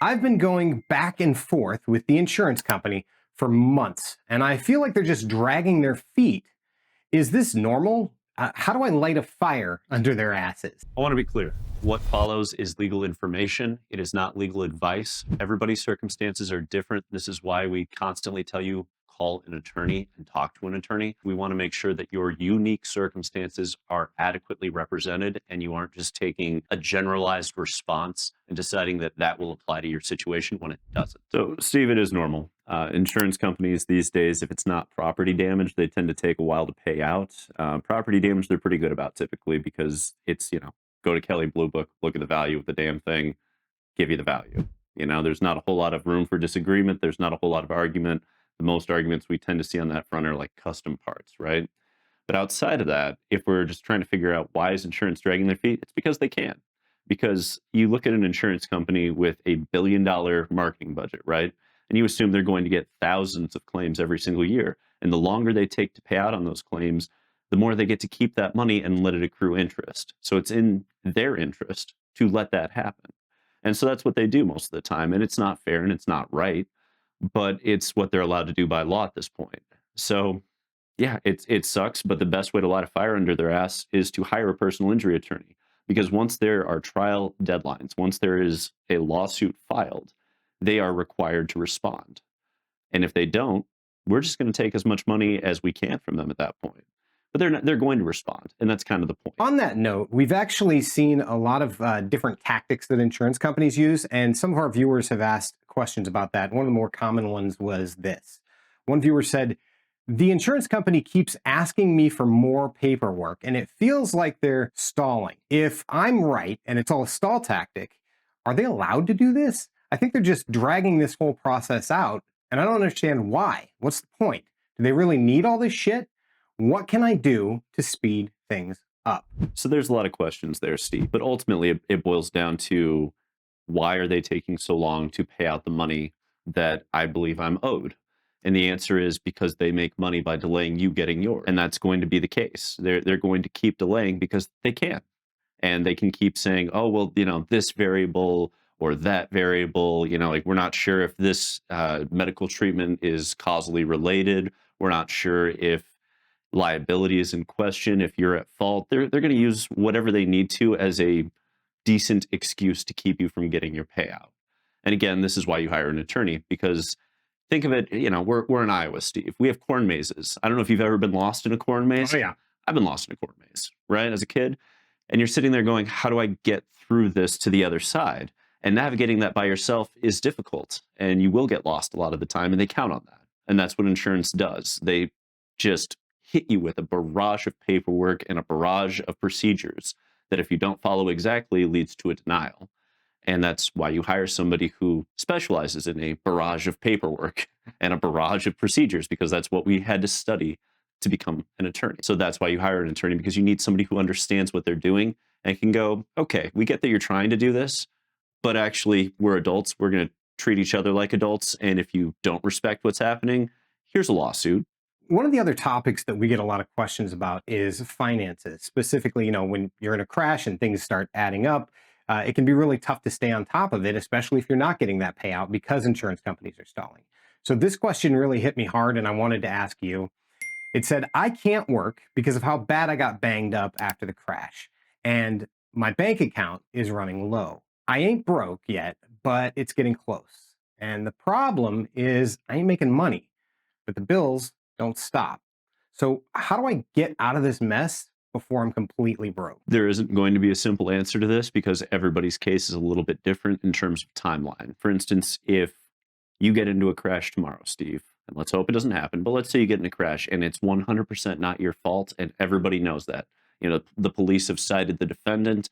I've been going back and forth with the insurance company for months, and I feel like they're just dragging their feet. Is this normal? How do I light a fire under their asses? I want to be clear. What follows is legal information. It is not legal advice. Everybody's circumstances are different. This is why we constantly tell you call an attorney and talk to an attorney. We want to make sure that your unique circumstances are adequately represented and you aren't just taking a generalized response and deciding that that will apply to your situation when it doesn't. So, Steve, it is normal. Insurance companies these days, if it's not property damage, they tend to take a while to pay out. Property damage, they're pretty good about typically because it's, go to Kelley Blue Book, look at the value of the damn thing, give you the value. There's not a whole lot of room for disagreement. There's not a whole lot of argument. The most arguments we tend to see on that front are like custom parts, right? But outside of that, if we're just trying to figure out why is insurance dragging their feet, it's because they can. Because you look at an insurance company with a $1 billion marketing budget, right? And you assume they're going to get thousands of claims every single year. And the longer they take to pay out on those claims, the more they get to keep that money and let it accrue interest. So it's in their interest to let that happen. And so that's what they do most of the time. And it's not fair and it's not right, but it's what they're allowed to do by law at this point. So yeah, it sucks, but the best way to light a fire under their ass is to hire a personal injury attorney. Because once there are trial deadlines, once there is a lawsuit filed, they are required to respond. And if they don't, we're just going to take as much money as we can from them at that point. But they're going to respond, and that's kind of the point. On that note, we've actually seen a lot of different tactics that insurance companies use, and some of our viewers have asked questions about that. One of the more common ones was this. One viewer said, the insurance company keeps asking me for more paperwork, and it feels like they're stalling. If I'm right, and it's all a stall tactic, are they allowed to do this? I think they're just dragging this whole process out, and I don't understand why. What's the point? Do they really need all this shit? What can I do to speed things up? So there's a lot of questions there, Steve, but ultimately it boils down to why are they taking so long to pay out the money that I believe I'm owed? And the answer is because they make money by delaying you getting yours. And that's going to be the case. They're going to keep delaying because they can. And they can keep saying, oh, well, this variable or that variable, like we're not sure if this medical treatment is causally related. We're not sure if liability is in question, if you're at fault. They're going to use whatever they need to as a decent excuse to keep you from getting your payout. And again, this is why you hire an attorney, because think of it, we're in Iowa, Steve. We have corn mazes. I don't know if you've ever been lost in a corn maze. Oh, yeah. I've been lost in a corn maze, right, as a kid. And you're sitting there going, how do I get through this to the other side? And navigating that by yourself is difficult. And you will get lost a lot of the time, and they count on that. And that's what insurance does. They just hit you with a barrage of paperwork and a barrage of procedures that if you don't follow exactly leads to a denial. And that's why you hire somebody who specializes in a barrage of paperwork and a barrage of procedures, because that's what we had to study to become an attorney. So that's why you hire an attorney, because you need somebody who understands what they're doing and can go, okay, we get that you're trying to do this, but actually we're adults. We're going to treat each other like adults. And if you don't respect what's happening, here's a lawsuit. One of the other topics that we get a lot of questions about is finances. Specifically, when you're in a crash and things start adding up, it can be really tough to stay on top of it, especially if you're not getting that payout because insurance companies are stalling. So this question really hit me hard, and I wanted to ask you. It said, I can't work because of how bad I got banged up after the crash, and my bank account is running low. I ain't broke yet, but it's getting close. And the problem is I ain't making money, but the bills don't stop. So how do I get out of this mess before I'm completely broke? There isn't going to be a simple answer to this because everybody's case is a little bit different in terms of timeline. For instance, if you get into a crash tomorrow, Steve, and let's hope it doesn't happen, but let's say you get in a crash and it's 100% not your fault and everybody knows that. The police have cited the defendant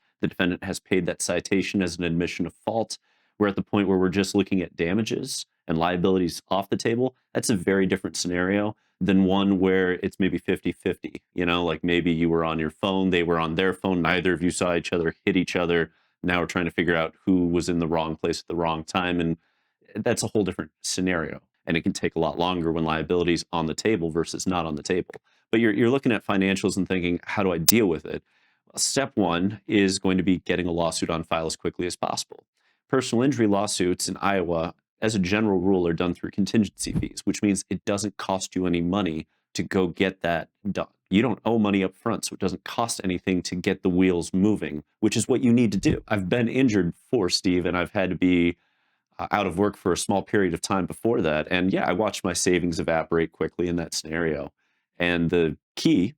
has paid that citation as an admission of fault. We're at the point where we're just looking at damages and liabilities off the table. That's a very different scenario than one where it's maybe 50-50. Like maybe you were on your phone, they were on their phone, neither of you saw each other, hit each other. Now we're trying to figure out who was in the wrong place at the wrong time. And that's a whole different scenario. And it can take a lot longer when liability is on the table versus not on the table. But you're looking at financials and thinking, how do I deal with it? Well, step one is going to be getting a lawsuit on file as quickly as possible. personal injury lawsuits in Iowa, as a general rule, are done through contingency fees, which means it doesn't cost you any money to go get that done. You don't owe money up front, so it doesn't cost anything to get the wheels moving, which is what you need to do. I've been injured before, Steve, and I've had to be out of work for a small period of time before that. And yeah, I watched my savings evaporate quickly in that scenario. And the key,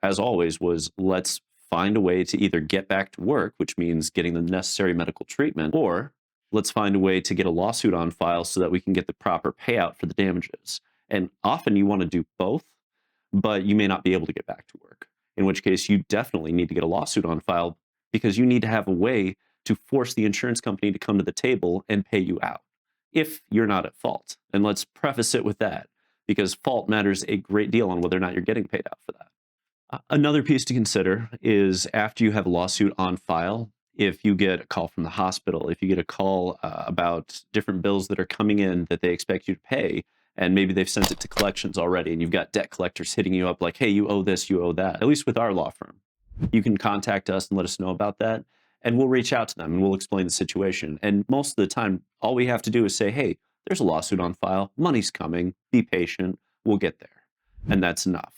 as always, was let's find a way to either get back to work, which means getting the necessary medical treatment, or let's find a way to get a lawsuit on file so that we can get the proper payout for the damages. And often you want to do both, but you may not be able to get back to work, in which case you definitely need to get a lawsuit on file because you need to have a way to force the insurance company to come to the table and pay you out if you're not at fault. And let's preface it with that, because fault matters a great deal on whether or not you're getting paid out for that. Another piece to consider is after you have a lawsuit on file, if you get a call from the hospital, if you get a call about different bills that are coming in that they expect you to pay, and maybe they've sent it to collections already, and you've got debt collectors hitting you up like, hey, you owe this, you owe that. At least with our law firm, you can contact us and let us know about that, and we'll reach out to them and we'll explain the situation. And most of the time, all we have to do is say, hey, there's a lawsuit on file, money's coming, be patient, we'll get there. And that's enough.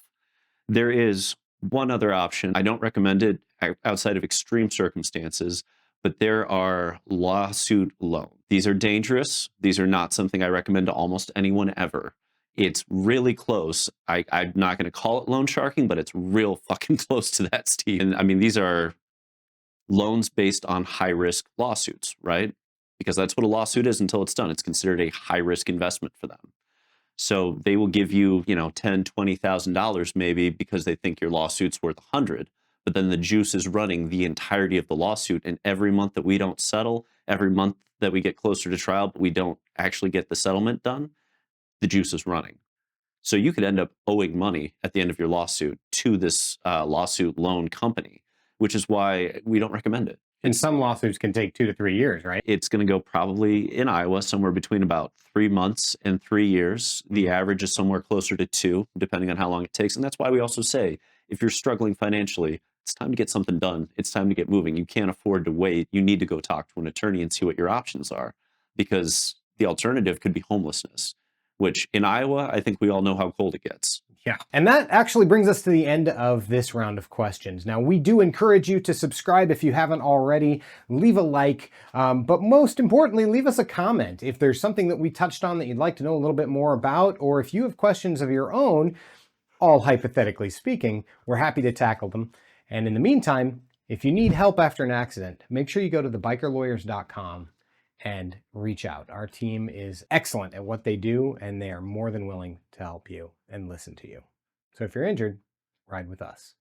There is one other option. I don't recommend it outside of extreme circumstances, but there are lawsuit loans. These are dangerous. These are not something I recommend to almost anyone ever. It's really close. I'm not going to call it loan sharking, but it's real fucking close to that, Steve. And I mean, these are loans based on high-risk lawsuits, right? Because that's what a lawsuit is until it's done. It's considered a high-risk investment for them. So they will give you, $10,000, $20,000 maybe because they think your lawsuit's worth 100, but then the juice is running the entirety of the lawsuit. And every month that we don't settle, every month that we get closer to trial, but we don't actually get the settlement done, the juice is running. So you could end up owing money at the end of your lawsuit to this lawsuit loan company, which is why we don't recommend it. And some lawsuits can take 2 to 3 years, right? It's going to go probably in Iowa somewhere between about 3 months and 3 years. The average is somewhere closer to 2, depending on how long it takes. And that's why we also say, if you're struggling financially, it's time to get something done. It's time to get moving. You can't afford to wait. You need to go talk to an attorney and see what your options are, because the alternative could be homelessness, which in Iowa, I think we all know how cold it gets. Yeah. And that actually brings us to the end of this round of questions. Now, we do encourage you to subscribe if you haven't already, leave a like, but most importantly, leave us a comment. If there's something that we touched on that you'd like to know a little bit more about, or if you have questions of your own, all hypothetically speaking, we're happy to tackle them. And in the meantime, if you need help after an accident, make sure you go to thebikerlawyers.com and reach out. Our team is excellent at what they do, and they are more than willing to help you and listen to you. So if you're injured, ride with us.